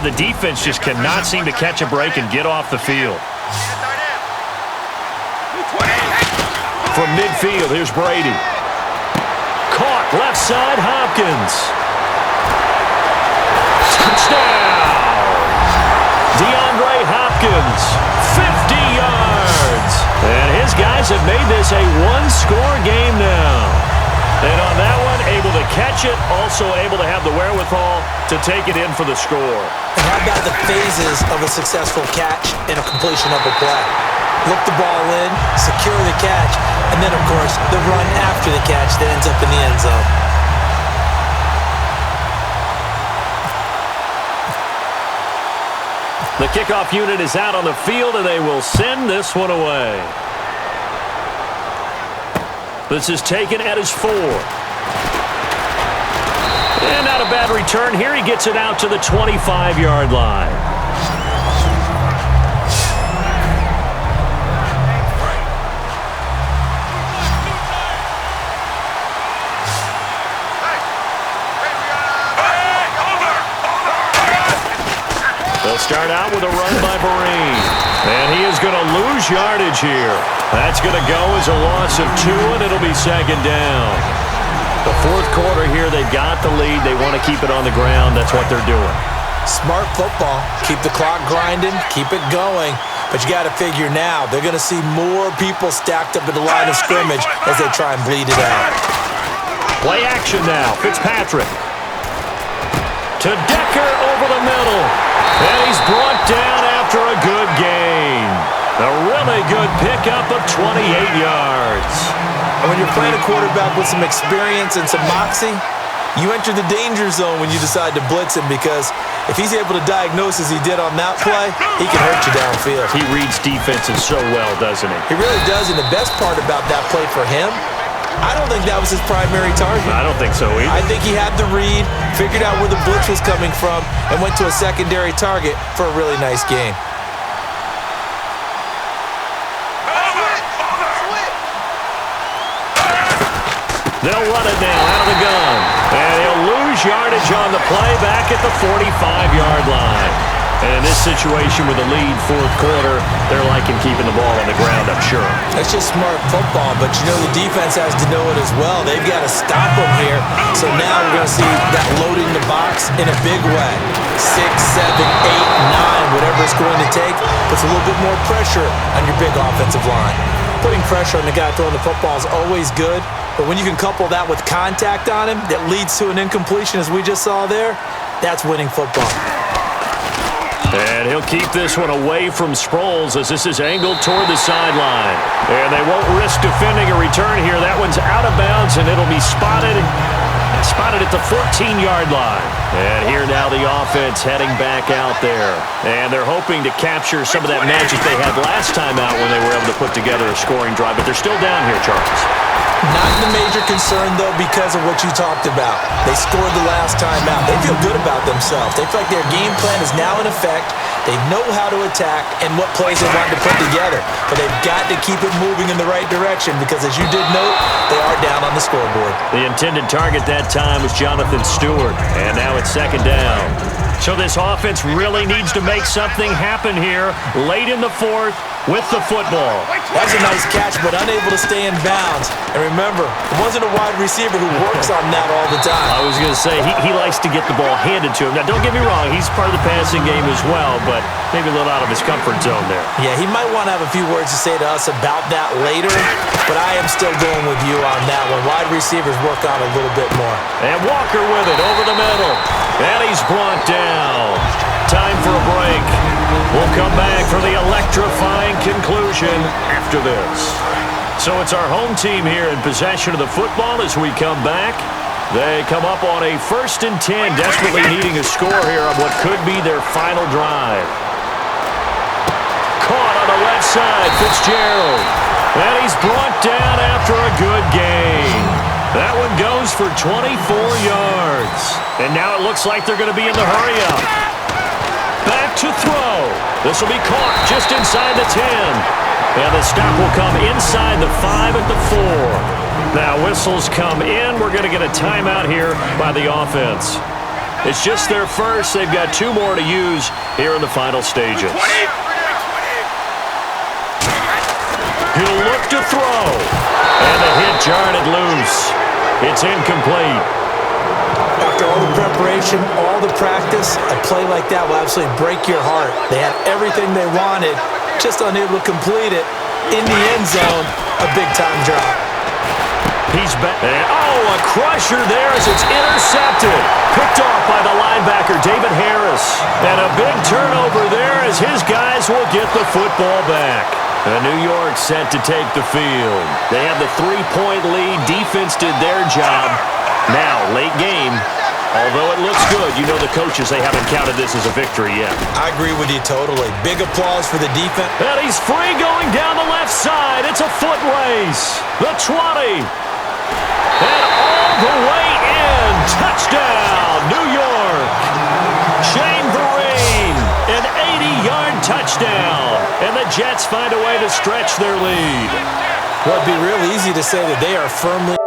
the defense just cannot seem to catch a break and get off the field. From midfield, here's Brady. Caught left side, Hopkins. Touchdown! DeAndre Hopkins, 50 yards. And his guys have made this a one-score game now. And on that one, able to catch it, also able to have the wherewithal to take it in for the score. And how about the phases of a successful catch and a completion of a play? Look the ball in, secure the catch, and then, of course, the run after the catch that ends up in the end zone. The kickoff unit is out on the field, and they will send this one away. This is taken at his 4. And not a bad return here. He gets it out to the 25-yard line. They'll start out with a run by Vereen. And he is going to lose yardage here. That's going to go as a loss of 2, and it'll be second down. The fourth quarter here, they've got the lead. They want to keep it on the ground. That's what they're doing. Smart football. Keep the clock grinding. Keep it going. But you got to figure now, they're going to see more people stacked up at the line of scrimmage as they try and bleed it out. Play action now. Fitzpatrick. To Decker over the middle. And he's brought down after a good gain. A really good pickup of 28 yards. And when you're playing a quarterback with some experience and some moxie, you enter the danger zone when you decide to blitz him, because if he's able to diagnose as he did on that play, he can hurt you downfield. He reads defenses so well, doesn't he? He really does, and the best part about that play for him, I don't think that was his primary target. I don't think so either. I think he had the read, figured out where the blitz was coming from, and went to a secondary target for a really nice gain. They'll run it now out of the gun. And he'll lose yardage on the play back at the 45-yard line. And in this situation with the lead fourth quarter, they're liking keeping the ball on the ground, I'm sure. That's just smart football, but you know the defense has to know it as well. They've got to stop them here. So now we're going to see that loading the box in a big way. 6, 7, 8, 9, whatever it's going to take, puts a little bit more pressure on your big offensive line. Putting pressure on the guy throwing the football is always good, but when you can couple that with contact on him that leads to an incompletion, as we just saw there, that's winning football. And he'll keep this one away from Sproles as this is angled toward the sideline. And they won't risk defending a return here. That one's out of bounds, and it'll be spotted at the 14-yard line. And here now the offense heading back out there. And they're hoping to capture some of that magic they had last time out when they were able to put together a scoring drive. But they're still down here, Charles. Not the major concern, though, because of what you talked about. They scored the last time out. They feel good about themselves. They feel like their game plan is now in effect. They know how to attack and what plays they want to put together. But they've got to keep it moving in the right direction because, as you did note, they are down on the scoreboard. The intended target that time was Jonathan Stewart. And now it's second down. So this offense really needs to make something happen here late in the fourth with the football. That's a nice catch, but unable to stay in bounds. And remember, it wasn't a wide receiver who works on that all the time. I was going to say, he likes to get the ball handed to him. Now, don't get me wrong, he's part of the passing game as well, but maybe a little out of his comfort zone there. Yeah, he might want to have a few words to say to us about that later, but I am still going with you on that one. Wide receivers work on a little bit more. And Walker with it over the middle. And he's brought down. Time for a break. We'll come back for the electrifying conclusion after this. So it's our home team here in possession of the football as we come back. They come up on a 1st and 10, desperately needing a score here on what could be their final drive. Caught on the left side, Fitzgerald. And he's brought down after a good gain. That one goes for 24 yards. And now it looks like they're going to be in the hurry-up. Back to throw. This will be caught just inside the 10. And the stop will come inside the 5 at the 4. Now whistles come in. We're going to get a timeout here by the offense. It's just their first. They've got 2 more to use here in the final stages. He'll look to throw. And the hit jarred it loose. It's incomplete. After all the preparation, all the practice, a play like that will absolutely break your heart. They had everything they wanted, just unable to complete it. In the end zone, a big-time drop. He's back. A crusher there as it's intercepted. Picked off by the linebacker, David Harris. And a big turnover there as his guys will get the football back. New York set to take the field. They have the 3-point lead. Defense did their job. Now, late game, although it looks good, you know the coaches, they haven't counted this as a victory yet. I agree with you totally. Big applause for the defense. And he's free going down the left side. It's a foot race. The 20. And all the way in. Touchdown, New York. Shane Vereen, an 80-yard touchdown. And the Jets find a way to stretch their lead. Well, it'd be real easy to say that they are firmly...